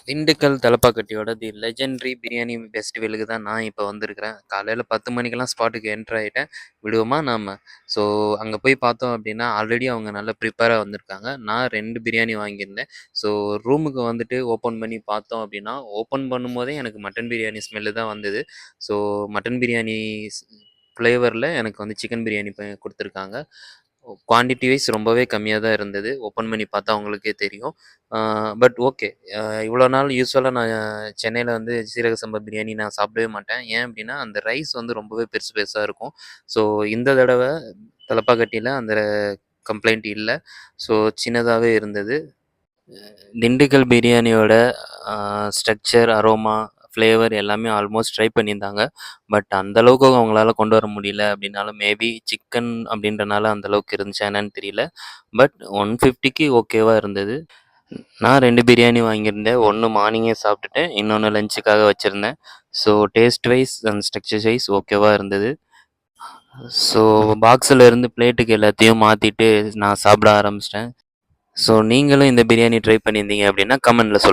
திண்டுக்கல் தலப்பாக்கட்டியோட தி legendary biryani ஃபெஸ்டிவலுக்கு தான் நான் இப்போ வந்திருக்கிறேன். காலையில 10 மணிக்கெல்லாம் ஸ்பாட்டுக்கு என்டர் ஆயிட்டேன். விடுவோமா நாம? ஸோ அங்க போய் பார்த்தோம் அப்படின்னா, ஆல்ரெடி அவங்க நல்லா ப்ரிப்பேரா வந்திருக்காங்க. நான் 2 பிரியாணி வாங்கியிருந்தேன். ஸோ ரூமுக்கு வந்துட்டு ஓப்பன் பண்ணி பார்த்தோம் அப்படின்னா, ஓப்பன் பண்ணும்போதே எனக்கு மட்டன் பிரியாணி ஸ்மெல்லு தான் வந்தது. ஸோ மட்டன் பிரியாணி ஸ் ஃப்ளேவரில எனக்கு வந்து சிக்கன் பிரியாணி குடுத்துருக்காங்க. குவான்டிட்டி வைஸ் ரொம்பவே கம்மியா தான் இருந்தது. ஓப்பன் பண்ணி பார்த்தா உங்களுக்கே தெரியும். But okay. இவ்வளோ நாள் யூசுவலா நான் சென்னையில வந்து சீரக சம்பா பிரியாணி நான் சாப்பிடவே மாட்டேன். ஏன் அப்டின்னா, அந்த ரைஸ் வந்து ரொம்பவே பெருசு பெருசா இருக்கும். ஸோ இந்த தடவ தலப்பாக்கட்டில அந்த கம்ப்ளைண்ட் இல்ல. ஸோ சின்னதாவே இருந்தது. திண்டுக்கல் பிரியாணியோட ஸ்ட்ரக்சர், அரோமா, ஃப்ளேவர் எல்லாமே ஆல்மோஸ்ட் ட்ரை பண்ணியிருந்தாங்க. பட் அந்த அளவுக்கு அவங்களால கொண்டு வர முடியல அப்டின்னாலும், மேபி சிக்கன் அப்டின்றனால அந்த அளவுக்கு இருந்துச்சா என்னன்னு தெரியல. பட் 150க்கு ஓகேவா இருந்தது. நான் 2 பிரியாணி வாங்கியிருந்தேன். 1 மார்னிங்கே சாப்பிட்டுட்டேன். இன்னொன்னு லஞ்சுக்காக வச்சிருந்தேன். So taste wise and structure wise ஓகேவா இருந்தது. ஸோ பாக்ஸ்ல இருந்து பிளேட்டுக்கு எல்லாத்தையும் மாத்திட்டு நான் சாப்பிட ஆரம்பிச்சிட்டேன். ஸோ நீங்களும் இந்த பிரியாணி ட்ரை பண்ணியிருந்தீங்க அப்டின்னா கமெண்ட்ல சொல்லுங்க.